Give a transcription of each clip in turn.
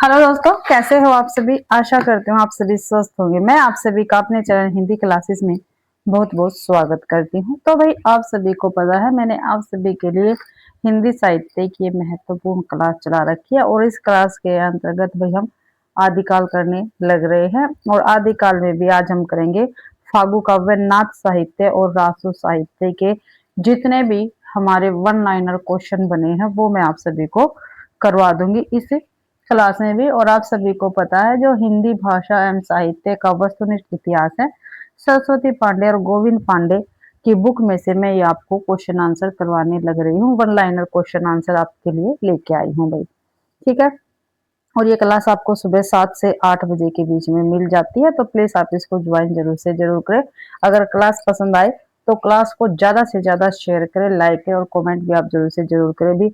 Hello दोस्तों, कैसे हो आप सभी। आशा करती हूँ आप सभी स्वस्थ होंगे। मैं आप सभी का अपने चैनल हिंदी क्लासेस में बहुत बहुत स्वागत करती हूँ। तो भाई आप सभी को पता है मैंने आप सभी के लिए हिंदी साहित्य की महत्वपूर्ण क्लास चला रखी है और इस क्लास के अंतर्गत भाई हम आदिकाल करने लग रहे हैं और आदिकाल में भी आज हम करेंगे फागु काव्य, नाथ साहित्य और रासो साहित्य के जितने भी हमारे वन लाइनर क्वेश्चन बने हैं वो मैं आप सभी को करवा दूंगी इस क्लास में भी। और आप सभी को पता है जो हिंदी भाषा एवं साहित्य का वस्तुनिष्ठ इतिहास है, सरस्वती पांडे और गोविंद पांडे की बुक में से मैं ये आपको क्वेश्चन आंसर करवाने लग रही हूँ। वन लाइनर क्वेश्चन आंसर आपके लिए लेके आई हूँ भाई, ठीक है। और ये क्लास आपको सुबह 7 से 8 बजे के बीच में मिल जाती है, तो प्लीज आप इसको ज्वाइन जरूर से जरूर करें। अगर क्लास पसंद आए तो क्लास को ज्यादा से ज्यादा शेयर करें, लाइक करें और कमेंट भी आप जरूर से जरूर करें भी,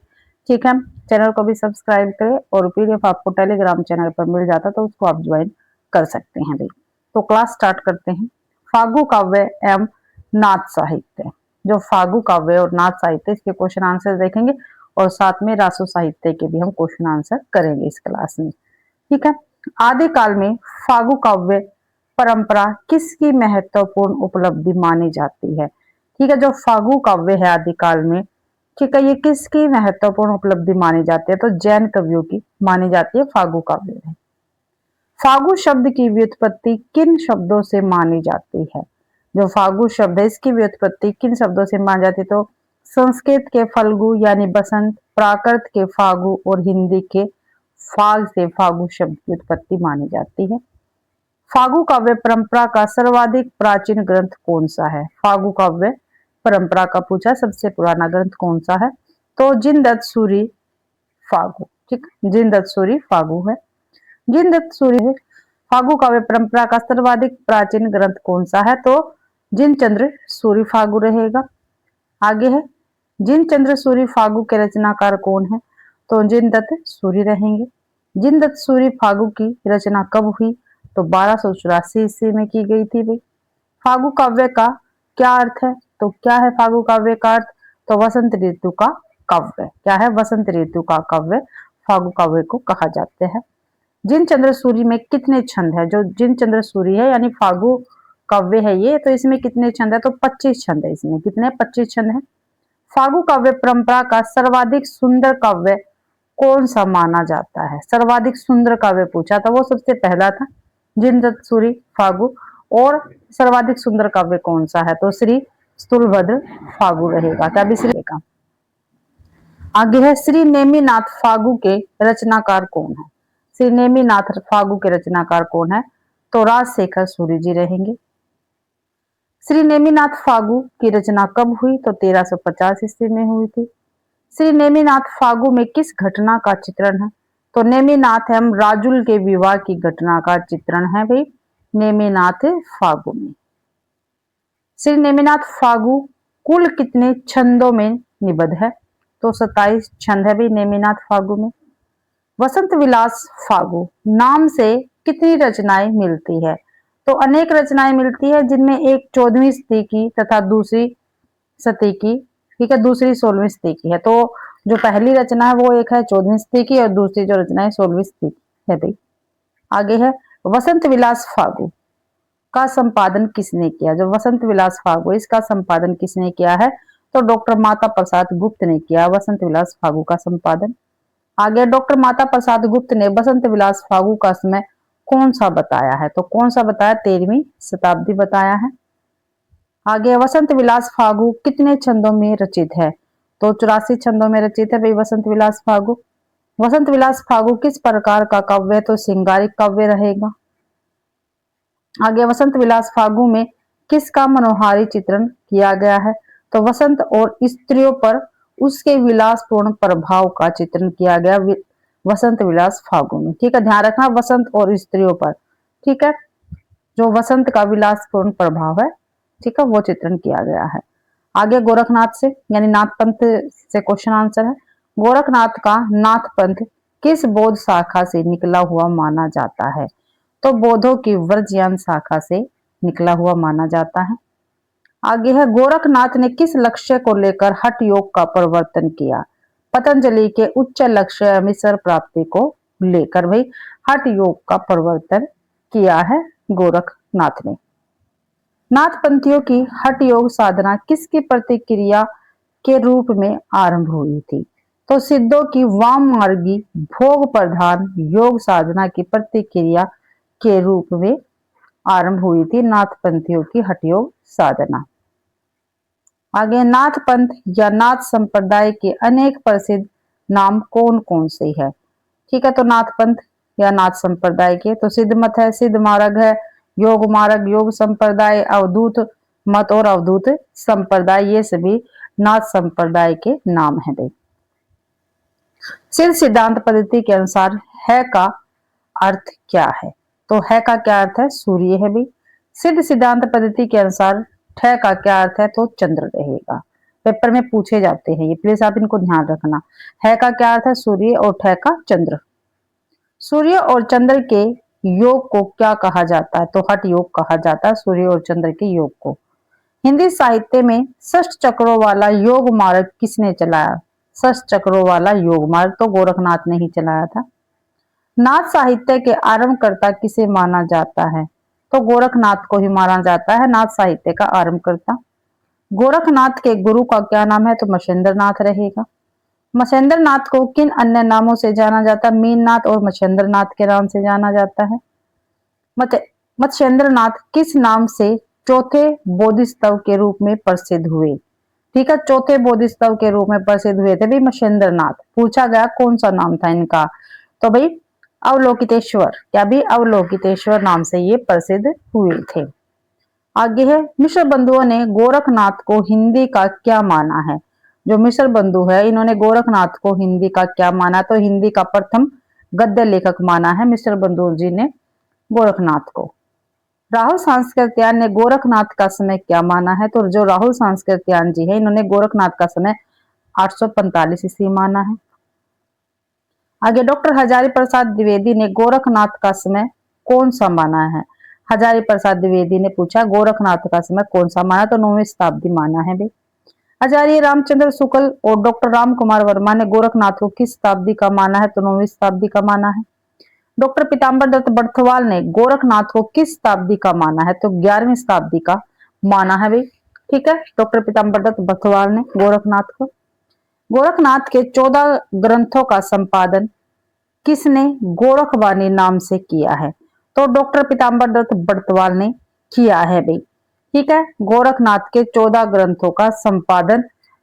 ठीक है। चैनल को भी सब्सक्राइब करें और पीडीएफ आपको टेलीग्राम चैनल पर मिल जाता है तो उसको आप ज्वाइन कर सकते हैं भाई। तो क्लास स्टार्ट करते हैं। फागु काव्य एवं नाथ साहित्य। जो फागु काव्य और नाथ साहित्य इसके क्वेश्चन आंसर देखेंगे और साथ में रासो साहित्य के भी हम क्वेश्चन आंसर करेंगे इस क्लास में, ठीक है। आदिकाल में फागु काव्य परंपरा किसकी महत्वपूर्ण उपलब्धि मानी जाती है, ठीक है। जो फागु काव्य है आदिकाल में, ठीक है, ये किसकी महत्वपूर्ण उपलब्धि मानी जाती है, तो जैन कवियों की मानी जाती है फागु काव्य में। फागु शब्द की व्युत्पत्ति किन शब्दों से मानी जाती है। जो फागु शब्द है इसकी व्युत्पत्ति किन शब्दों से मानी जाती है, तो संस्कृत के फल्गु यानी बसंत, प्राकृत के फागु और हिंदी के फाग से फागु शब्द की उत्पत्ति मानी जाती है। फागु काव्य परंपरा का सर्वाधिक प्राचीन ग्रंथ कौन सा है। फागु काव्य परंपरा का पूछा सबसे पुराना ग्रंथ कौन सा है, तो जिनदत्त सूरी फागु, ठीक। जिनदत्त सूरी फागु है। जिनदत्त सूरी फागु काव्य परंपरा का सर्वाधिक प्राचीन ग्रंथ कौन सा है, तो जिनचंद्र सूरी फागु रहेगा। आगे है जिनचंद्र सूरी फागु के रचनाकार कौन है, तो जिनदत्त सूरी रहेंगे। जिनदत्त सूरी फागु की रचना कब हुई, तो 1284 ईस्वी में की गई थी भाई। फागु काव्य का क्या अर्थ है, तो क्या है फागु काव्य का अर्थ, तो वसंत ऋतु का काव्य। क्या है, वसंत ऋतु का काव्य फागु काव्य को कहा जाते हैं। जिनचंद्र सूरी में कितने छंद है। जो जिनचंद्र सूरी है यानी फागु काव्य है ये, तो इसमें कितने छंद है, तो 25 छंद है। इसमें कितने 25 छंद है। फागु काव्य परंपरा का सर्वाधिक सुंदर काव्य कौन सा माना जाता है। सर्वाधिक सुंदर काव्य पूछा था, वो सबसे पहला था जिनदत्त सूरी फागु। और सर्वाधिक सुंदर काव्य कौन सा है, तो श्री स्थूलभद्र फागु रहेगा। क्या भी श्री का। आगे है श्री नेमिनाथ फागु के रचनाकार कौन है। श्री नेमिनाथ फागु के रचनाकार कौन है, तो राजशेखर सूरी जी रहेंगे। श्री नेमिनाथ फागु की रचना कब हुई, तो 1350 ईस्वी में हुई थी। श्री नेमिनाथ फागु में किस घटना का चित्रण है, तो नेमिनाथ एवं राजुल के विवाह की घटना का चित्रण है भाई नेमिनाथ फागु में। श्री नेमिनाथ फागु कुल कितने छंदों में निबद्ध है, तो 27 छंद है भाई नेमिनाथ फागु में। वसंत विलास फागु नाम से कितनी रचनाएं मिलती है, तो अनेक रचनाएं मिलती है, जिनमें एक 14वीं सदी की तथा दूसरी सदी की, ठीक है, दूसरी 16वीं सदी की है। तो जो पहली रचना है वो एक है 14वीं सदी की और दूसरी जो रचना है 16वीं सदी की है भाई। आगे है वसंत विलास फागु का संपादन किसने किया। जो वसंत विलास फागु इसका संपादन किसने किया है, तो डॉक्टर माता प्रसाद गुप्त ने किया वसंत विलास फागु का संपादन। आगे डॉक्टर माता प्रसाद गुप्त ने वसंत विलास फागु का समय कौन सा बताया है, तो कौन सा बताया, 13वीं शताब्दी बताया है। आगे वसंत विलास फागु कितने छंदों में रचित है, तो 84 छंदों में रचित है भाई वसंत विलास फागु। वसंत विलास फागु किस प्रकार का काव्य है, तो श्रृंगारिक काव्य रहेगा। आगे वसंत विलास फागु में किसका मनोहारी चित्रण किया गया है, तो वसंत और स्त्रियों पर उसके विलासपूर्ण प्रभाव का चित्रण किया गया वसंत विलास फागु में, ठीक है। ध्यान रखना वसंत और स्त्रियों पर, ठीक है, जो वसंत का विलासपूर्ण प्रभाव है, ठीक है, वो चित्रण किया गया है। आगे गोरखनाथ से यानी नाथ पंथ से क्वेश्चन आंसर है। गोरखनाथ का नाथ पंथ किस बौद्ध शाखा से निकला हुआ माना जाता है, तो बौद्धों की व्रजयान शाखा से निकला हुआ माना जाता है। आगे है गोरखनाथ ने किस लक्ष्य को लेकर हठ योग का प्रवर्तन किया। पतंजलि के उच्च लक्ष्य अमीश्वर प्राप्ति को लेकर भाई हठ योग का प्रवर्तन किया है गोरखनाथ ने। नाथपंथियों की हठ योग साधना किसकी प्रतिक्रिया के रूप में आरंभ हुई थी? तो सिद्धों की वाम मार्गी भोग प्रधान योग साधना की प्रतिक्रिया के रूप में आरंभ हुई थी नाथपंथियों की हठ योग साधना। आगे नाथ पंथ या नाथ संप्रदाय के अनेक प्रसिद्ध नाम कौन कौन से है? ठीक है, तो नाथ पंथ या नाथ संप्रदाय के तो सिद्ध मत है, सिद्ध मार्ग है, योग मार्ग, योग संप्रदाय, अवधूत मत और अवधूत संप्रदाय, ये सभी नाथ संप्रदाय के नाम है भाई। सिद्ध सिद्धांत पद्धति के अनुसार है का अर्थ क्या है? तो है का क्या अर्थ है? सूर्य है भाई। सिद्ध सिद्धांत पद्धति के अनुसार ठय का क्या अर्थ है? तो चंद्र रहेगा। पेपर में पूछे जाते हैं ये, प्लीज आप इनको ध्यान रखना। है का क्या अर्थ है? सूर्य, और ठय का चंद्र। सूर्य और चंद्र के योग को क्या कहा जाता है? तो हठ योग कहा जाता है सूर्य और चंद्र के योग को। हिंदी साहित्य में षष्ठ चक्रों वाला योग मार्ग किसने चलाया? षष्ठ चक्रों वाला योग मार्ग तो गोरखनाथ ने ही चलाया था। नाथ साहित्य के आरंभकर्ता किसे माना जाता है? तो गोरखनाथ को ही माना जाता है नाथ साहित्य का आरंभकर्ता। गोरखनाथ के गुरु का क्या नाम है? तो मछेंद्र नाथ रहेगा। मछेंद्र नाथ को किन अन्य नामों से जाना जाता है? मीननाथ और मछेंद्र नाथ के नाम से जाना जाता है। मत्स्येंद्र नाथ किस नाम से चौथे बोधिसत्व के रूप में प्रसिद्ध हुए? ठीक है, चौथे बोधिसत्व के रूप में प्रसिद्ध हुए थे भाई मछेंद्र नाथ। पूछा गया कौन सा नाम था इनका? तो भाई अवलोकितेश्वर, क्या भी अवलोकितेश्वर नाम से ये प्रसिद्ध हुए थे। आगे है, मिश्र बंधुओं ने गोरखनाथ को हिंदी का क्या माना है? जो मिश्र बंधु है इन्होंने गोरखनाथ को हिंदी का क्या माना? तो हिंदी का प्रथम गद्य लेखक माना है मिश्र बंधु जी ने गोरखनाथ को। राहुल सांस्कृत्यायन ने गोरखनाथ का समय क्या माना है? तो जो राहुल सांस्कृत्यायन जी है इन्होंने गोरखनाथ का समय 845 ईस्वी माना है। आगे डॉक्टर हजारी प्रसाद द्विवेदी ने गोरखनाथ का समय कौन सा माना है? हजारी प्रसाद द्विवेदी ने पूछा गोरखनाथ का समय कौन सा माना? तो 9वीं शताब्दी माना है भाई। आचार्य रामचंद्र शुक्ल और डॉक्टर राम कुमार वर्मा ने गोरखनाथ को किस शताब्दी का माना है? तो 9वीं शताब्दी का माना है। डॉक्टर पीताम्बर दत्त बर्थवाल ने गोरखनाथ को किस शताब्दी का माना है? तो 11वीं शताब्दी का माना है भाई। ठीक है, डॉक्टर पीताम्बर दत्त बर्थवाल ने गोरखनाथ को। गोरखनाथ के 14 ग्रंथों का संपादन किसने गोरखवाणी नाम से किया है? तो डॉक्टर पीताम्बर दत्त बर्थवाल ने किया है भाई। ठीक है, गोरखनाथ के 14 ग्रंथों का संपादन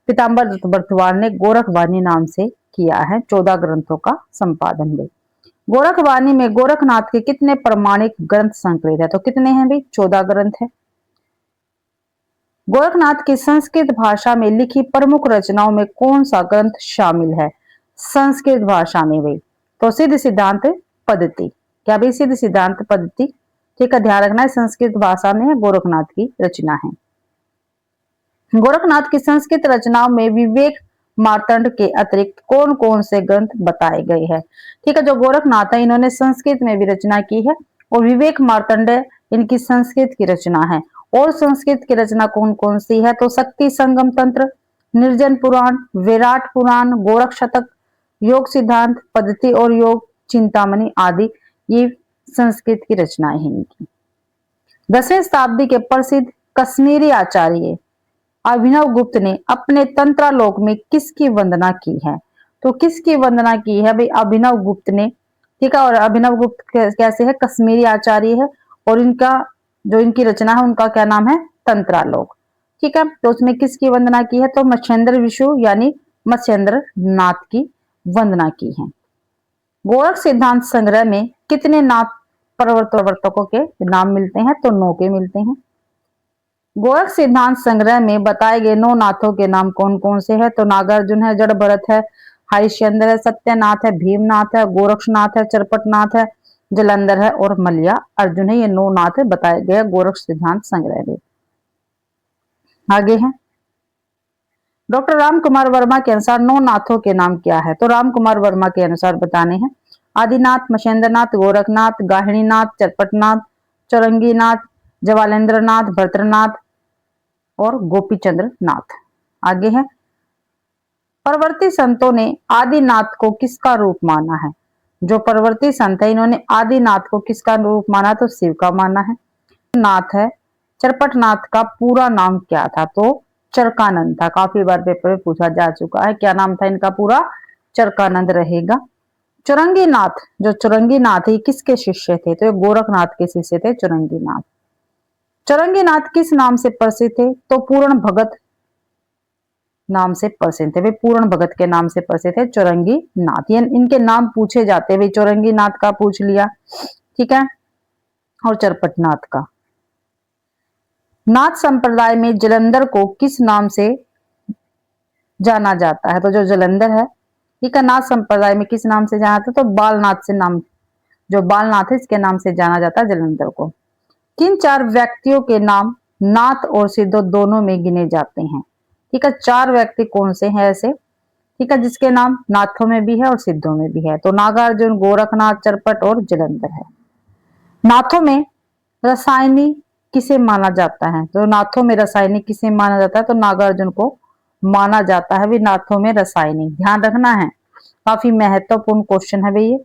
पीताम्बर दत्त बर्थवाल ने गोरखवाणी नाम से किया है। 14 ग्रंथों का संपादन भाई। गोरखवाणी में गोरखनाथ के कितने प्रमाणिक ग्रंथ संकलित है? तो कितने हैं भाई? 14 ग्रंथ है। गोरखनाथ की संस्कृत भाषा में लिखी प्रमुख रचनाओं में कौन सा ग्रंथ शामिल है? संस्कृत भाषा में भाई तो सिद्ध सिद्धांत पद्धति। क्या भाई? सिद्ध सिद्धांत पद्धति। ठीक है, ध्यान रखना है संस्कृत भाषा में गोरखनाथ की रचना है। गोरखनाथ की संस्कृत रचनाओं में विवेक मार्तंड के अतिरिक्त कौन कौन से ग्रंथ बताए गए हैं? ठीक है, जो गोरखनाथ है इन्होंने संस्कृत में भी रचना की है और विवेक मार्तंड इनकी संस्कृत की रचना है। और संस्कृत की रचना कौन कौन सी है? तो शक्ति संगम तंत्र, निर्जन पुराण, विराट पुराण, गोरख शतक, योग सिद्धांत पद्धति और योग चिंतामणि आदि ये संस्कृत की रचनाएं हैं इनकी। 10वीं शताब्दी के प्रसिद्ध कश्मीरी आचार्य अभिनव गुप्त ने अपने तंत्रालोक में किसकी वंदना की है? तो किसकी वंदना की है भाई? अभिनव गुप्त ने। ठीक है, और अभिनव गुप्त कैसे है? कश्मीरी आचार्य है और इनका जो इनकी रचना है उनका क्या नाम है? तंत्रालोक। ठीक है, तो उसमें किसकी वंदना की है? तो मच्छेंद्र विशु यानी मत्स्येंद्र नाथ की वंदना की है। गोरख सिद्धांत संग्रह में कितने नाथ प्रवर्तकों के नाम मिलते हैं? तो 9 के मिलते हैं। गोरख सिद्धांत संग्रह में बताए गए 9 नाथों के नाम कौन कौन से हैं? तो नागार्जुन है, जड़ भरत है, हरिश्चंद्र है, सत्यनाथ है, भीमनाथ है, गोरक्षनाथ है, चरपटनाथ है, जलंधर है और मल्लिया अर्जुन है। ये 9 नाथ बताए गए गोरख सिद्धांत संग्रह में। आगे है डॉक्टर राम कुमार वर्मा के अनुसार 9 नाथों के नाम क्या है? तो राम कुमार वर्मा के अनुसार बताने हैं। आदिनाथ, मछेंद्रनाथ, गोरखनाथ, गाहिणीनाथ, चरपटनाथ, चौरंगीनाथ, जवालेंद्रनाथ, भद्रनाथ और गोपीचंद्र नाथ। आगे है परवर्ती संतों ने आदिनाथ को किसका रूप माना है? जो परवर्ती संत है इन्होंने आदिनाथ को किसका रूप माना? तो शिव का माना है। नाथ है, चरपटनाथ का पूरा नाम क्या था? तो चरकानंद था। काफी बार पेपर में पूछा जा चुका है। क्या नाम था इनका पूरा? चरकानंद रहेगा। चुरंगी नाथ, जो चुरंगी नाथ है किसके शिष्य थे? तो ये गोरखनाथ के शिष्य थे चुरंगी नाथ। चुरंगी नाथ किस नाम से प्रसिद्ध थे? तो पूर्ण भगत नाम से प्रसिद्ध थे। वे पूर्ण भगत के नाम से प्रसिद्ध है चौरंगी नाथ। ये इनके नाम पूछे जाते हैं। चौरंगी नाथ का पूछ लिया, ठीक है, और चरपटनाथ का। नाथ संप्रदाय में जलंधर को किस नाम से जाना जाता है? तो जो जलंधर है, ठीक है, नाथ संप्रदाय में किस नाम से जाना जाता है? तो बालनाथ से नाम, जो बालनाथ है इसके नाम से जाना जाता है जलंधर को। किन चार व्यक्तियों के नाम नाथ और सिद्धो दोनों में गिने जाते हैं? ठीक है, चार व्यक्ति कौन से हैं ऐसे, ठीक है, जिसके नाम नाथों में भी है और सिद्धों में भी है? तो नागार्जुन, गोरखनाथ, चरपट और जलंधर है। नाथों में रसायनी किसे माना जाता है? तो नाथों में रसायनी किसे माना जाता है? तो नागार्जुन को माना जाता है भी नाथों में रसायनी। ध्यान रखना है, काफी महत्वपूर्ण क्वेश्चन है भैया।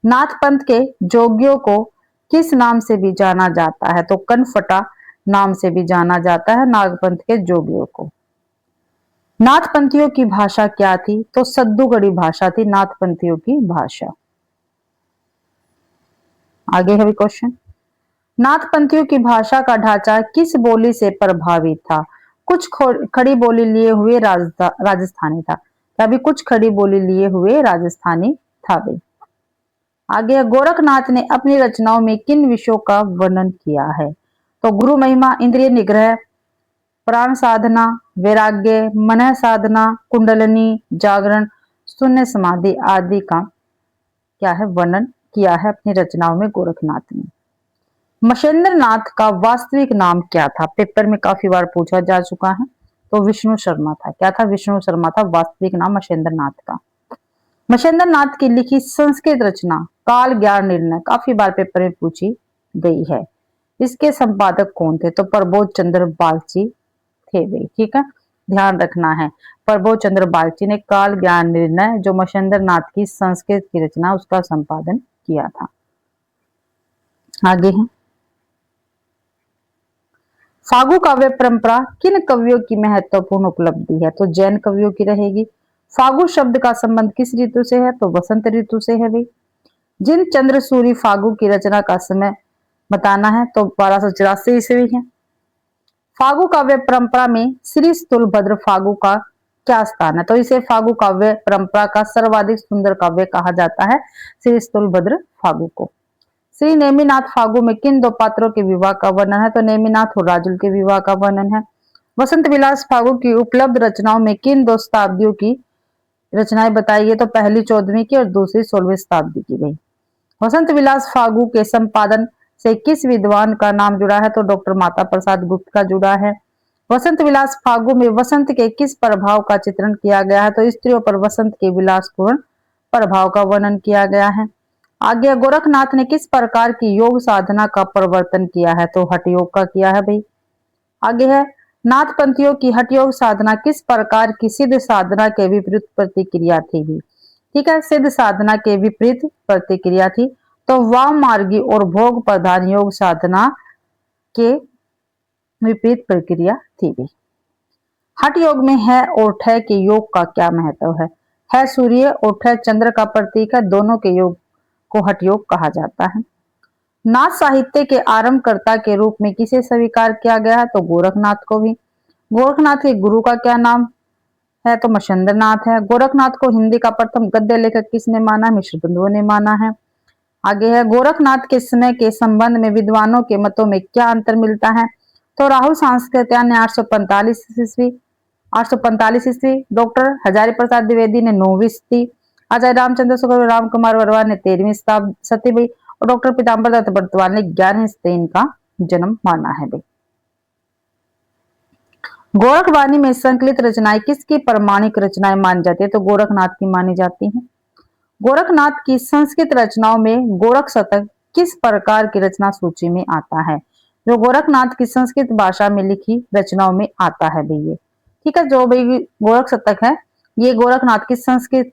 नाथ पंथ के जोगियों को किस नाम से भी जाना जाता है? तो कनफटा नाम से भी जाना जाता है नागपंथ के जोगियों को। नाथपंथियों की भाषा क्या थी? तो सद्दूगढ़ी भाषा थी नाथपंथियों की भाषा। आगे है भी क्वेश्चन। नाथपंथियों की भाषा का ढांचा किस बोली से प्रभावित था? कुछ खड़ी बोली लिए हुए राजस्थानी था। अभी कुछ खड़ी बोली लिए हुए राजस्थानी था भाई। आगे गोरखनाथ ने अपनी रचनाओं में किन विषयों का वर्णन किया है? तो गुरु महिमा, इंद्रिय निग्रह, प्राण साधना, वैराग्य, मन साधना, कुंडलनी, जागरण, शून्य समाधि आदि का क्या है वर्णन किया है अपनी रचनाओं में गोरखनाथ ने। मशेंद्र नाथ का वास्तविक नाम क्या था? पेपर में काफी बार पूछा जा चुका है। तो विष्णु शर्मा था। क्या था? विष्णु शर्मा था वास्तविक नाम मशेंद्र नाथ का। मशेंद्र नाथ की लिखी संस्कृत रचना काल ज्ञान निर्णय काफी बार पेपर में पूछी गई है। इसके संपादक कौन थे? तो प्रबोध चंद्र बागची थे वे, ठीक है, ध्यान रखना है। प्रबोध चंद्र बागची ने काल ज्ञान निर्णय, जो मशेंद्र नाथ की संस्कृत की रचना, उसका संपादन किया था। आगे है फागु काव्य परंपरा किन कवियों की महत्वपूर्ण उपलब्धि है? तो जैन कवियों की रहेगी। फागु शब्द का संबंध किस ऋतु से है? तो वसंत ऋतु से है भाई। जिन चंद्र सूर्य फागु की रचना का समय बताना है तो 1284 ईस्वी है। फागु काव्य परंपरा में श्री स्थूलभद्र फागु का क्या स्थान है? तो इसे फागु काव्य परंपरा का सर्वाधिक सुंदर काव्य कहा जाता है, श्री स्थूलभद्र फागु को। श्री नेमिनाथ फागु में किन दो पात्रों के विवाह का वर्णन है? तो नेमिनाथ और राजुल के विवाह का वर्णन है। वसंत विलास फागु की उपलब्ध रचनाओं में किन दो शताब्दियों की रचनाएं बताई है? तो पहली 14वीं की और दूसरी 16वीं शताब्दी की गई। वसंत विलास फागु के संपादन से किस विद्वान का नाम जुड़ा है? तो डॉक्टर माता प्रसाद गुप्त का जुड़ा है। वसंत विलास फागु में वसंत के किस प्रभाव का चित्रण किया गया है? तो स्त्रियों पर वसंत के विलासपूर्ण प्रभाव का वर्णन किया गया है। आगे गोरखनाथ ने किस प्रकार की योग साधना का प्रवर्तन किया है? तो हठ योग का किया है भाई। आगे है नाथपंथियों की हठ योग साधना किस प्रकार की सिद्ध साधना के विपरीत प्रतिक्रिया थी भी? ठीक है, सिद्ध साधना के विपरीत प्रतिक्रिया थी। तो वाम मार्गी और भोग प्रधान योग साधना के विपरीत प्रक्रिया थी भी। हठ योग में है और ठय के योग का क्या महत्व है? है सूर्य और ठय चंद्र का प्रतीक है। दोनों के योग को हठ योग कहा जाता है। नाथ साहित्य के आरंभकर्ता के रूप में किसे स्वीकार किया गया है? तो गोरखनाथ को भी। गोरखनाथ के गुरु का क्या नाम है? तो मशेंद्र नाथ है। गोरखनाथ को हिंदी का प्रथम गद्य लेखक किसने माना? मिश्र बंधुओं ने माना है। आगे है गोरखनाथ के समय के संबंध में विद्वानों के मतों में क्या अंतर मिलता है? तो राहुल सांस्कृत्यायन ने 845 ईस्वी, डॉक्टर हजारी प्रसाद द्विवेदी ने 9वीं सदी, आचार्य रामचंद्र शुक्ल राम कुमार वर्मा ने 13वीं सदी भाई, और डॉक्टर पीताम्बर दत्त बर्तवाल ने 11वीं सदी इनका जन्म माना है भाई। गोरखवाणी में संकलित रचनाएं किसकी प्रमाणिक रचनाएं मानी जाती है? तो गोरखनाथ की मानी जाती है। गोरखनाथ की संस्कृत रचनाओं में गोरख शतक किस प्रकार की रचना सूची में आता है? जो गोरखनाथ की संस्कृत भाषा में लिखी रचनाओं में आता है भैया, ठीक है। जो भाई गोरख शतक है ये गोरखनाथ की संस्कृत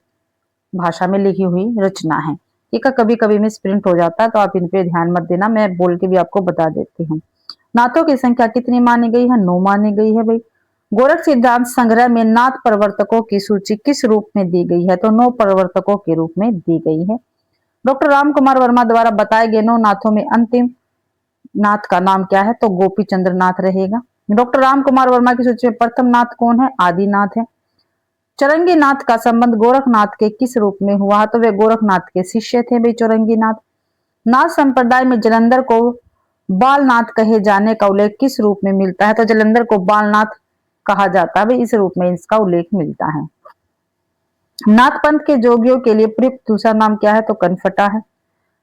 भाषा में लिखी हुई रचना है। ठीक है, कभी कभी मिस प्रिंट हो जाता है तो आप इन पे ध्यान मत देना, मैं बोल के भी आपको बता देती हूँ। नाथों की संख्या कितनी मानी गई है? 9 मानी गई है भाई। गोरख सिद्धांत संग्रह में नाथ प्रवर्तकों की सूची किस रूप में दी गई है? तो 9 प्रवर्तकों के रूप में दी गई है। डॉक्टर राम कुमार वर्मा द्वारा बताए गए 9 नाथों में अंतिम नाथ का नाम क्या है? तो गोपी चंद्र नाथ रहेगा। डॉक्टर राम कुमार वर्मा की सूची में प्रथम नाथ कौन है? आदिनाथ है। चौरंगी नाथ का संबंध गोरखनाथ के किस रूप में हुआ? तो वे गोरखनाथ के शिष्य थे भाई चौरंगी नाथ। नाथ संप्रदाय में जलंधर को बालनाथ कहे जाने का उल्लेख किस रूप में मिलता है? तो जलंधर को बालनाथ कहा जाता है भाई, इस रूप में इसका उल्लेख मिलता है। नाथ पंथ के जोगियों के लिए प्रयुक्त दूसरा नाम क्या है? तो कनफटा है।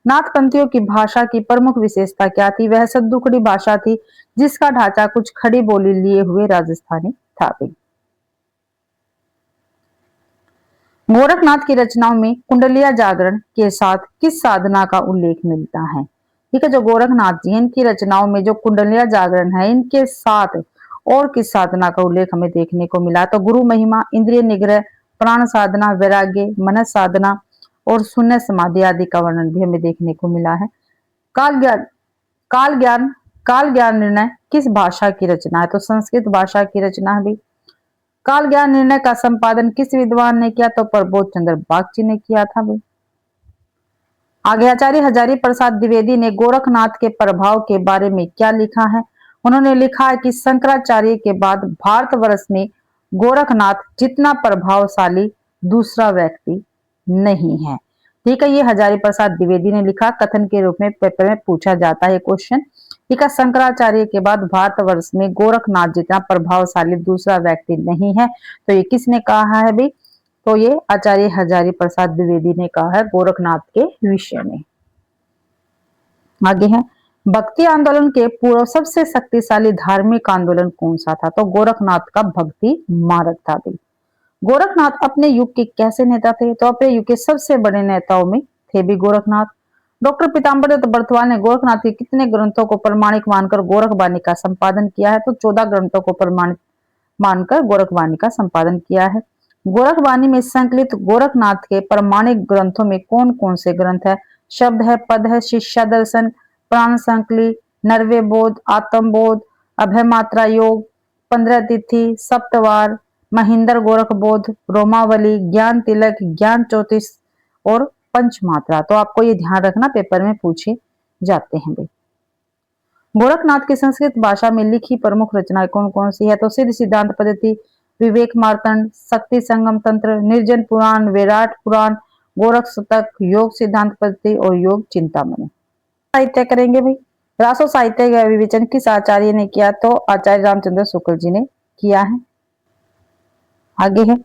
नाथ पंथियों की भाषा की प्रमुख विशेषता क्या थी? वह सद्दुकड़ी भाषा थी जिसका ढांचा कुछ खड़ी बोली लिए हुए राजस्थानी था भाई। गोरखनाथ की रचनाओं में कुंडलिया जागरण के साथ किस साधना का उल्लेख मिलता है? ठीक है, जो गोरखनाथ जी हैं इनकी रचनाओं में जो कुंडलिया जागरण है इनके साथ और किस साधना का उल्लेख हमें देखने को मिला? तो गुरु महिमा, इंद्रिय निग्रह, प्राण साधना, वैराग्य, मनस साधना और शून्य समाधि आदि का वर्णन भी हमें देखने को मिला है। काल ज्ञान काल ज्ञान काल ज्ञान निर्णय किस भाषा की रचना है? तो संस्कृत भाषा की रचना है भी। काल ज्ञान निर्णय का संपादन किस विद्वान ने किया? तो प्रबोध चंद्र बागची ने किया था भाई। आगे आचार्य हजारी प्रसाद द्विवेदी ने गोरखनाथ के प्रभाव के बारे में क्या लिखा है? उन्होंने लिखा है कि शंकराचार्य के बाद भारतवर्ष में गोरखनाथ जितना प्रभावशाली दूसरा व्यक्ति नहीं है। ठीक है, ये हजारी प्रसाद द्विवेदी ने लिखा, कथन के रूप में पेपर में पूछा जाता है क्वेश्चन। ठीक है, शंकराचार्य के बाद भारतवर्ष में गोरखनाथ जितना प्रभावशाली दूसरा व्यक्ति नहीं है, तो ये किसने कहा है भाई? तो ये आचार्य हजारी प्रसाद द्विवेदी ने कहा है गोरखनाथ के विषय में। आगे है, भक्ति आंदोलन के पूर्व सबसे शक्तिशाली धार्मिक आंदोलन कौन सा था? तो गोरखनाथ का भक्ति मार्ग था भाई। गोरखनाथ अपने युग के कैसे नेता थे? तो अपने युग के सबसे बड़े नेताओं में थे भी गोरखनाथ। डॉक्टर पीताम्बर दत्त बर्तवाल ने गोरखनाथ के कितने ग्रंथों को प्रमाणिक मानकर गोरखवाणी का संपादन किया है? तो 14 ग्रंथों को प्रमाणित मानकर गोरखवाणी का संपादन किया है। गोरखवाणी में संकलित गोरखनाथ के प्रमाणिक ग्रंथों में कौन कौन से ग्रंथ है? शब्द है, पद है, शिष्या दर्शन, प्राण संकली, नरवे बोध, आत्म बोध, अभय मात्रा योग, 15 तिथि, सप्तवार, महेंद्र गोरख बोध, रोमावली, ज्ञान तिलक, ज्ञान ज्योतिष और पंचमात्रा। तो आपको ये ध्यान रखना, पेपर में पूछे जाते हैं भाई। गोरखनाथ की संस्कृत भाषा में लिखी प्रमुख रचनाएं कौन कौन सी है? तो सिद्ध सिद्धांत पद्धति, विवेक मार्तंड, शक्ति संगम तंत्र, निर्जन पुराण, विराट पुराण, गोरख शतक, योग सिद्धांत पद्धति और योग चिंतामणि। साहित्य करेंगे भाई। रासो साहित्य का विवेचन किस आचार्य ने किया? तो आचार्य रामचंद्र शुक्ल जी ने किया है। आगे है,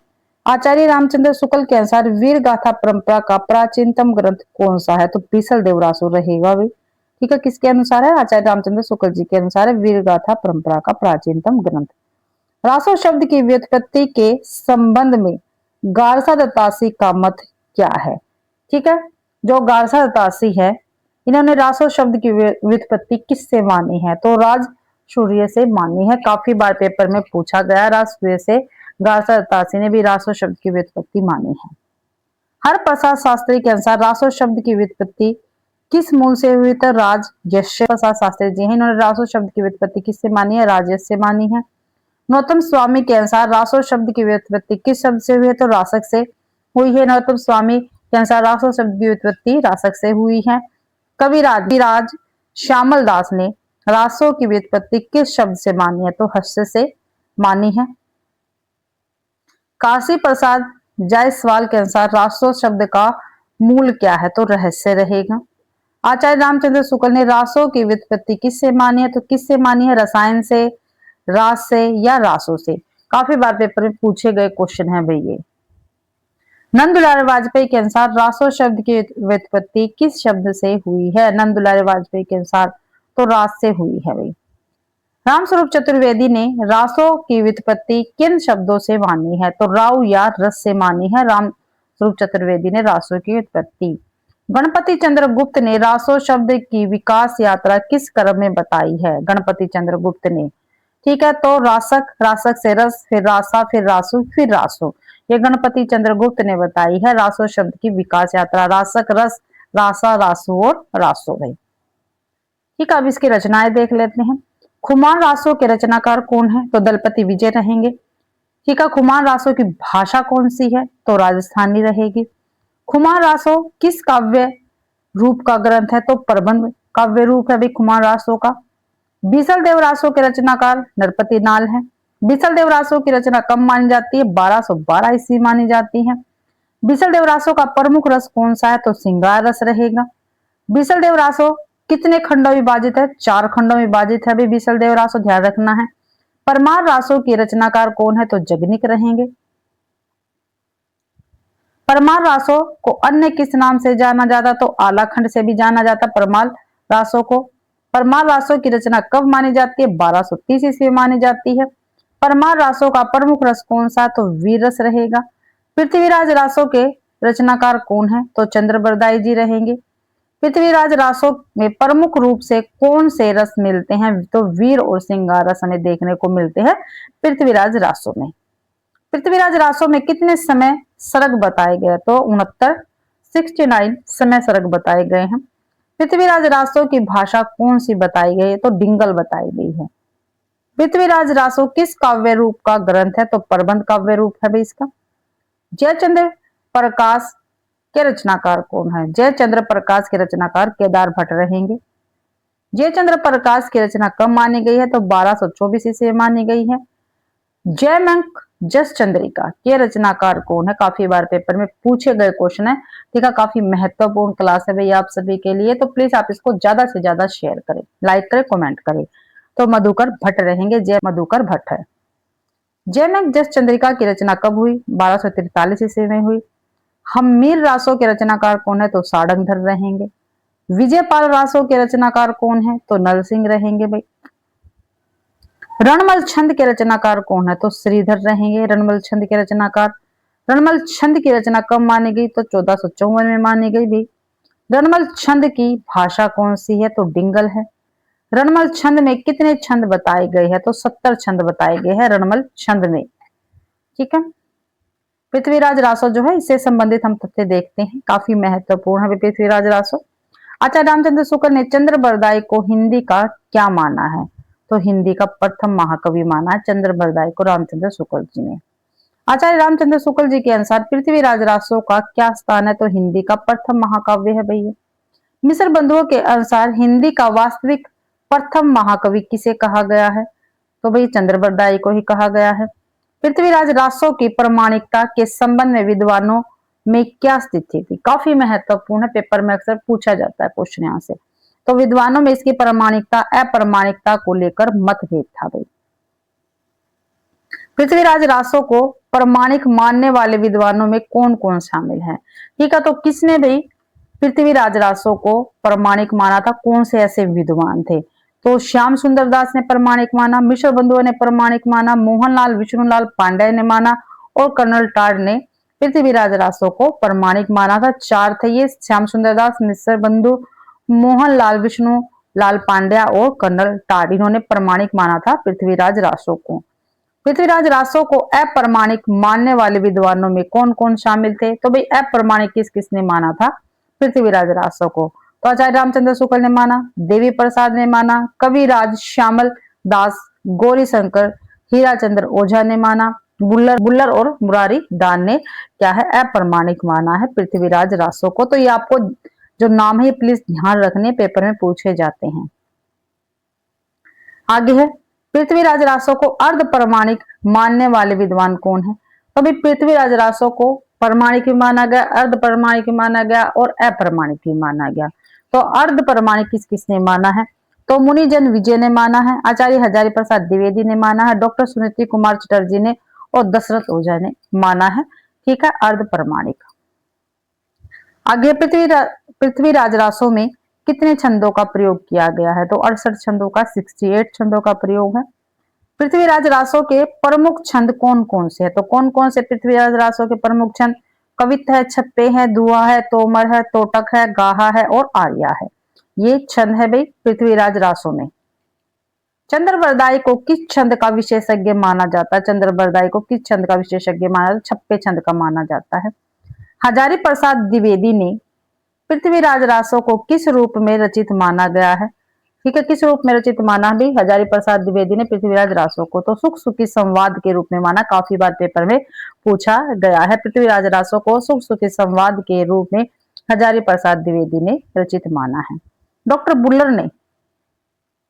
आचार्य रामचंद्र शुक्ल के अनुसार वीर गाथा परंपरा का प्राचीनतम ग्रंथ कौन सा है? तो बीसल देव रासो रहेगा भाई। ठीक है, किसके अनुसार है? आचार्य रामचंद्र शुक्ल जी के अनुसार वीर गाथा परंपरा का प्राचीनतम ग्रंथ। रासो शब्द की व्युत्पत्ति के संबंध में गारसा दत्तासी का मत क्या है? ठीक है, जो गारसा दत्तासी है इन्होंने रासो शब्द की व्युत्पत्ति किससे मानी है? तो राज सूर्य से मानी है। काफी बार पेपर में पूछा गया, राज सूर्य से गारसा दत्तासी ने भी रासो शब्द की व्युत्पत्ति मानी है। हर प्रसाद शास्त्री के अनुसार रासो शब्द की व्युत्पत्ति किस मूल से हुई? तो राज यश्य प्रसाद शास्त्री जी हैं, इन्होंने रासो शब्द की व्युत्पत्ति किससे मानी है? राजयश से मानी है। नौतम स्वामी के अनुसार रासो शब्द की व्युत्पत्ति किस शब्द से हुई है? तो रासक से हुई है। नौतम स्वामी के अनुसार रासो शब्द की व्युत्पत्ति रासक से हुई है। कविराज श्यामल दास ने रासो की व्युत्पत्ति किस शब्द से मानी है? तो हस्य से मानी है। काशी प्रसाद जायसवाल के अनुसार रासो शब्द का मूल क्या है? तो रहस्य रहेगा। आचार्य रामचंद्र शुक्ल ने रासो की व्युत्पत्ति किससे मानी है? तो किससे मानी है? रसायन से, रास से या रासो से। काफी बार पेपर में पूछे गए क्वेश्चन है भाई ये। नंद दुलारे वाजपेयी के अनुसार रासो शब्द की व्युत्पत्ति किस शब्द से हुई है? नंद दुलारे वाजपेयी के अनुसार तो रास से हुई है भाई। रामस्वरूप चतुर्वेदी ने रासो की व्युत्पत्ति किन शब्दों से मानी है? तो राव या रस से मानी है। रामस्वरूप चतुर्वेदी ने रासो की व्युत्पत्ति। गणपति चंद्र गुप्त ने रासो शब्द की विकास यात्रा किस क्रम में बताई है? गणपति चंद्र गुप्त ने। ठीक है, तो रासक, रासक से रस, फिर रासा, फिर रासु, फिर रासो, ये गणपति चंद्रगुप्त ने बताई है। रासो शब्द की विकास यात्रा, रासक, रस, रासा, रासो और रासो भाई। ठीक है, अब इसकी रचनाएं देख लेते हैं। खुमान रासो के रचनाकार कौन है? तो दलपति विजय रहेंगे। ठीक है, खुमान रासो की भाषा कौन सी है? तो राजस्थानी रहेगी। खुमान रासो किस काव्य रूप का ग्रंथ है? तो प्रबंध काव्य रूप है भाई खुमान रासो का। बीसल देव रासो के रचनाकार नरपति नाल है। बीसल देव रासो की रचना कब मानी जाती है? 1212 ईस्वी मानी जाती है। बीसल देव रासो का प्रमुख रस कौन सा है? तो श्रृंगार रस रहेगा। बीसल देव रासो कितने खंडों में विभाजित है? 4 खंडों में विभाजित है अभी बीसल देव रासो, ध्यान रखना है। परमार रासो की रचनाकार कौन है? तो जगनिक रहेंगे। परमार रासो को अन्य किस नाम से जाना जाता? तो आलाखंड से भी जाना जाता परमार रासो को। परमार रासो की रचना कब मानी जाती है? 1230 ईस्वी मानी जाती है। परमार रासो का प्रमुख रस कौन सा? तो वीर रस रहेगा। पृथ्वीराज रासो के रचनाकार कौन है? तो चंद्रबरदाई जी रहेंगे। पृथ्वीराज रासो में प्रमुख रूप से कौन से रस मिलते हैं? तो वीर और श्रृंगार रस हमें देखने को मिलते हैं पृथ्वीराज रासो में। पृथ्वीराज रासो में कितने समय सर्ग बताए गए? तो 69 समय सर्ग बताए गए हैं। पृथ्वीराज रासो की भाषा कौन सी बताई गई है? तो डिंगल बताई गई है। पृथ्वीराज रासो किस काव्य रूप का ग्रंथ है? तो प्रबंध काव्य रूप है भाई इसका। जयचंद्र प्रकाश के रचनाकार कौन है? जयचंद्र प्रकाश के रचनाकार केदार भट्ट रहेंगे। जयचंद्र प्रकाश की रचना कब मानी गई है? तो 1224 ईस्वी मानी गई है। जयमंक जस चंद्रिका के रचनाकार कौन है? काफी बार पेपर में पूछे गए क्वेश्चन है। ठीक है, काफी महत्वपूर्ण क्लास है भैया आप सभी के लिए, तो प्लीज आप इसको ज्यादा से ज्यादा शेयर करें, लाइक करें, कमेंट करें। तो मधुकर भट्ट रहेंगे, जय मधुकर भट्ट है। जयमंक जस चंद्रिका की रचना कब हुई? 1243 ईस्वी में हुई। हम्मीर रासो के रचनाकार कौन है? तो सारंगधर रहेंगे। विजयपाल रासो के रचनाकार कौन है? तो नल सिंह रहेंगे भाई। रणमल छंद के रचनाकार कौन है? तो श्रीधर रहेंगे रणमल छंद के रचनाकार। रणमल छंद की रचना कब मानी गई? तो 1454 में मानी गई भी। रणमल छंद की भाषा कौन सी है? तो डिंगल है। रणमल छंद में कितने छंद बताए गए हैं? तो 70 छंद बताए गए हैं रणमल छंद में। ठीक है, पृथ्वीराज रासो जो है इससे संबंधित हम तथ्य देखते हैं, काफी महत्वपूर्ण है पृथ्वीराज रासो। आचार्य रामचंद्र शुक्ल ने चंद्रबरदाई को हिंदी का क्या माना है? तो हिंदी का प्रथम महाकवि माना है चंद्रबरदाई को रामचंद्र शुक्ल जी ने। आचार्य रामचंद्र शुक्ल जी के अनुसार पृथ्वीराज रासो का क्या स्थान है? तो हिंदी का प्रथम महाकाव्य है भैया। मिश्र बंधुओं के अनुसार हिंदी का वास्तविक प्रथम महाकवि किसे कहा गया है? तो भाई चंद्रबरदाई को ही कहा गया है। पृथ्वीराज रासो की प्रामाणिकता के संबंध में विद्वानों में क्या स्थिति थी? काफी महत्वपूर्ण है, पेपर में अक्सर पूछा जाता है क्वेश्चन यहाँ से। तो विद्वानों में इसकी प्रामाणिकता अप्रामाणिकता को लेकर मतभेद था भाई। पृथ्वीराज रासो को प्रामाणिक मानने वाले विद्वानों में कौन कौन शामिल है? ठीक है, तो किसने भाई पृथ्वीराज रासो को प्रामाणिक माना था? कौन से ऐसे विद्वान थे? तो श्याम सुंदर दास ने प्रामाणिक माना, मिश्र बंधुओं ने प्रामाणिक माना, मोहनलाल विष्णुलाल पांडेय ने माना और कर्नल टाड ने पृथ्वीराज रासो को प्रामाणिक माना था। 4 थे ये, श्याम सुंदर दास, मिश्र बंधु, मोहनलाल विष्णु लाल पांड्या और कर्नल टाड, इन्होंने प्रामाणिक माना था पृथ्वीराज रासो को। पृथ्वीराज रासो को अप्रामाणिक मानने वाले विद्वानों में कौन कौन शामिल थे? तो भाई अप्रामाणिक किस किसने माना था पृथ्वीराज रासो को? तो आचार्य रामचंद्र शुक्ल ने माना, देवी प्रसाद ने माना, कविराज श्यामल दास, गौरी शंकर, हीराचंद्र ओझा ने माना, बुल्लर बुल्लर और मुरारी दान ने क्या है अप्रामाणिक माना है पृथ्वीराज रासो को। तो ये आपको जो नाम है प्लीज ध्यान रखने, पेपर में पूछे जाते हैं। आगे है पृथ्वीराज रासो को अर्ध प्रमाणिक मानने वाले विद्वान कौन है? तो अभी पृथ्वीराज रासो को प्रमाणिक भी माना गया, अर्ध प्रमाणिक भी माना गया और अप्रमाणिक भी माना गया। तो अर्ध प्रमाणिक किस किसने माना है? तो मुनिजन विजय ने माना है, आचार्य हजारी प्रसाद द्विवेदी ने माना है, डॉक्टर सुनीति कुमार चटर्जी ने और दशरथ ओझा ने माना है। ठीक है, अर्ध प्रमाणिक। आगे पृथ्वीराज रासो में कितने छंदों का प्रयोग किया गया है? तो 68 छंदों का, 68 छंदों का प्रयोग है। पृथ्वीराज रासो के प्रमुख छंद कौन कौन से है? तो कौन कौन से पृथ्वीराज रासो के प्रमुख छंद? कवित है, छप्पे है, दुआ है, तोमर है, तोटक है, गाहा है और आर्या है। ये छंद है भाई पृथ्वीराज रासो में। चंद्रबरदाई को किस छंद का विशेषज्ञ माना जाता है? चंद्रबरदाई को किस छंद का विशेषज्ञ माना जाता है? छप्पे छंद का माना जाता है। हजारी प्रसाद द्विवेदी ने पृथ्वीराज रासो को किस रूप में रचित माना गया है? ठीक है, किस रूप में रचित माना भी हजारी प्रसाद द्विवेदी ने पृथ्वीराज रासो को? तो सुख सुखी संवाद के रूप में माना। काफी बार पेपर में पूछा गया है। पृथ्वीराज रासो को सुख सुखी संवाद के रूप में हजारी प्रसाद द्विवेदी ने रचित माना है। डॉक्टर बुल्लर ने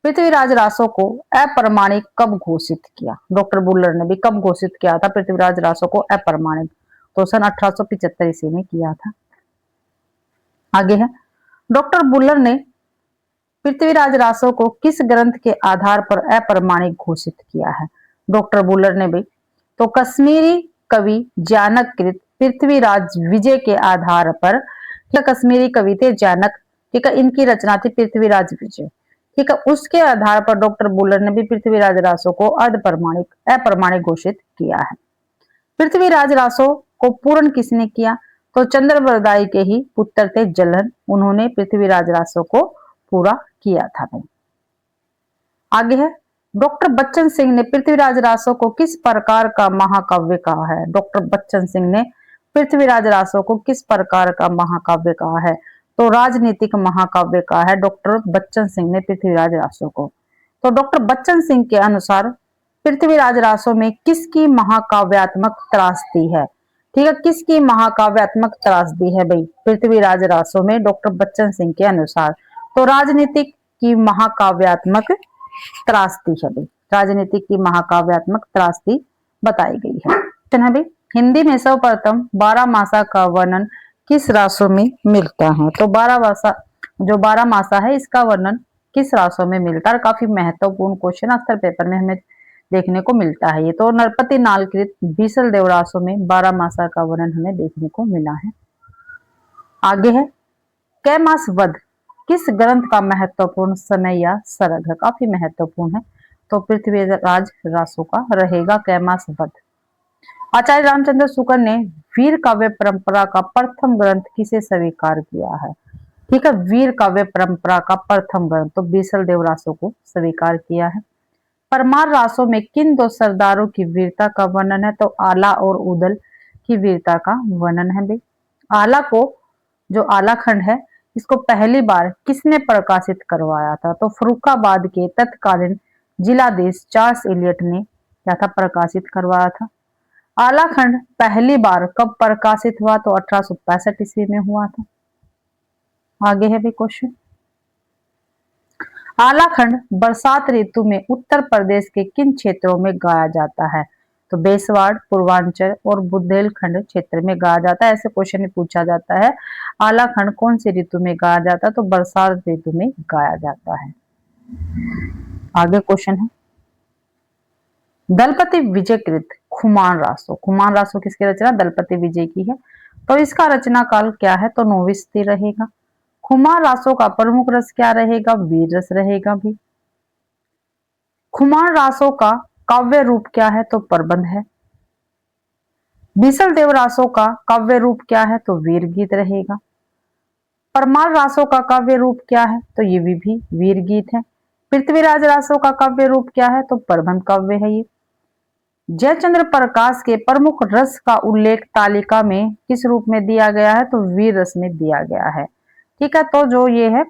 पृथ्वीराज रासो को अप्रमाणिक कब घोषित किया? डॉक्टर बुल्लर ने भी कब घोषित किया था पृथ्वीराज रासो को अप्रमाणिक? तो सन 1875 ईस्वी में किया था। आगे है, डॉक्टर बुल्लर ने पृथ्वीराज रासो को किस ग्रंथ के आधार पर अप्रमाणिक घोषित किया है? डॉक्टर बुल्लर ने भी तो कश्मीरी कवि जानक कृत पृथ्वीराज विजय के आधार पर, कश्मीरी कवि थे जानक, ठीक है, इनकी रचना थी पृथ्वीराज विजय, ठीक है, उसके आधार पर डॉक्टर बुल्लर ने भी पृथ्वीराज रासो को अप्रमाणिक घोषित किया है। पृथ्वीराज रासो को पूर्ण किसने किया? तो चंद्रबरदाई के ही पुत्र थे जलन, उन्होंने पृथ्वीराज रासो को पूरा किया था भाई। आगे है, डॉक्टर बच्चन सिंह ने पृथ्वीराज रासो को किस प्रकार का महाकाव्य कहा है? डॉक्टर बच्चन सिंह ने पृथ्वीराज रासो को किस प्रकार का महाकाव्य कहा है? तो राजनीतिक महाकाव्य कहा है डॉक्टर बच्चन सिंह ने पृथ्वीराज रासो को। तो डॉक्टर बच्चन सिंह के अनुसार पृथ्वीराज रासो में किसकी महाकाव्यात्मक त्रासदी है? ठीक है, किसकी महाकाव्यात्मक त्रासदी है भाई पृथ्वीराज रासो में क्वेश्चन बच्चन सिंह के अनुसार? तो राजनीतिक की महाकाव्यात्मक त्रासदी है भाई, राजनीतिक की महाकाव्यात्मक त्रासदी बताई गई है। भाई, हिंदी में सर्वप्रथम 12 मासा का वर्णन किस रासो में मिलता है? तो 12 मासा है इसका वर्णन किस रासो में मिलता है? काफी महत्वपूर्ण क्वेश्चन अक्सर पेपर में हमें देखने को मिलता है ये। तो नरपति नालकृत बीसल देव रासो में 12 मासा का वर्णन हमें देखने को मिला है। आगे है, कैमास वध किस ग्रंथ का महत्वपूर्ण समय या सरग है? काफी महत्वपूर्ण है, तो पृथ्वीराज रासो का रहेगा कैमास वध। आचार्य रामचंद्र शुक्ल ने वीर काव्य परंपरा का प्रथम ग्रंथ किसे स्वीकार किया है? ठीक है, वीर काव्य परंपरा का प्रथम ग्रंथ तो बीसल देव रासो को स्वीकार किया है। परमार रासो में किन दो सरदारों की वीरता का वर्णन है? तो आला और उदल की वीरता का वर्णन है भाई। आला को जो आला खंड है इसको पहली बार किसने प्रकाशित करवाया था? तो फर्रुखाबाद के तत्कालीन जिलाधीश चार्ल्स इलियट ने क्या था प्रकाशित करवाया था। आला खंड पहली बार कब प्रकाशित हुआ? तो 1865 ईस्वी में हुआ था। आगे है भी क्वेश्चन, आला खंड बरसात ऋतु में उत्तर प्रदेश के किन क्षेत्रों में गाया जाता है? तो बेसवाड़, पूर्वांचल और बुंदेलखंड क्षेत्र में गाया जाता है। ऐसे क्वेश्चन में पूछा जाता है आला खंड कौन सी ऋतु में गाया जाता है? तो बरसात ऋतु में गाया जाता है। आगे क्वेश्चन है, दलपति विजय कृत खुमान रासो, खुमान रासो किसकी रचना? दलपति विजय की है। तो इसका रचना काल क्या है? तो नौवीं रहेगा। खुमान रासो का प्रमुख रस क्या रहेगा? वीर रस रहेगा भी। खुमान रासो का काव्य रूप क्या है? तो प्रबंध है। बीसल देव रासो का काव्य रूप क्या है? तो वीर गीत रहेगा। परमार रासो का काव्य रूप क्या है? तो ये भी वीर गीत है। पृथ्वीराज रासो का काव्य रूप क्या है? तो प्रबंध काव्य है ये। जयचंद्र प्रकाश के प्रमुख रस का उल्लेख तालिका में किस रूप में दिया गया है? तो वीर रस में दिया गया है। ठीक है, तो जो ये है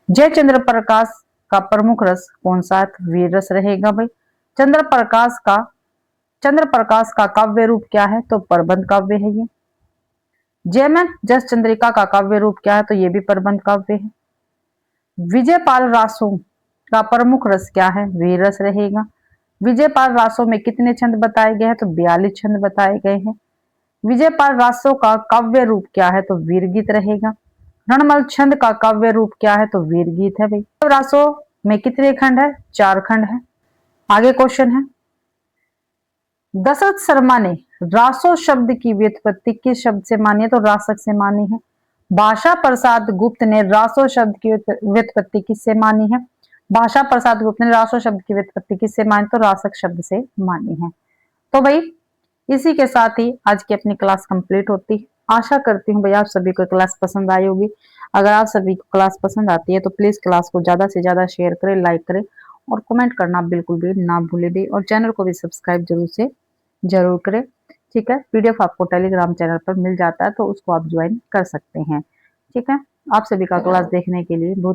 जयचंद्र प्रकाश का प्रमुख रस कौन सा? वीर रस रहेगा भाई। चंद्र प्रकाश का काव्य रूप क्या है? तो प्रबंध काव्य है ये। जयमन जस चंद्रिका का काव्य रूप क्या है? तो ये भी प्रबंध काव्य है। विजयपाल रासो का प्रमुख रस क्या है? वीर रस रहेगा। विजयपाल रासो में कितने छंद बताए गए हैं? तो 42 छंद बताए गए हैं। विजयपाल रासो का काव्य रूप क्या है? तो वीर गीत रहेगा। रणमल छंद का काव्य रूप क्या है? तो वीर गीत है भाई। रासो में कितने खंड है? 4 खंड है। आगे क्वेश्चन है, दशरथ शर्मा ने रासो शब्द की व्युत्पत्ति किस शब्द से मानी है? तो रासक से मानी है। भाषा प्रसाद गुप्त ने रासो शब्द की व्युत्पत्ति किससे मानी है? भाषा प्रसाद गुप्त ने रासो शब्द की व्युत्पत्ति किससे मानी? तो रासक शब्द से मानी है। तो भाई इसी के साथ ही आज की अपनी क्लास कंप्लीट होती है। आशा करती हूँ भाई आप सभी को क्लास पसंद आई होगी। अगर आप सभी को क्लास पसंद आती है तो प्लीज क्लास को ज्यादा से ज्यादा शेयर करें, लाइक करें और कमेंट करना बिल्कुल भी ना भूले भी, और चैनल को भी सब्सक्राइब जरूर करें। ठीक है, पीडीएफ आपको टेलीग्राम चैनल पर मिल जाता है तो उसको आप ज्वाइन कर सकते हैं। ठीक है, आप सभी का क्लास देखने के लिए बहुत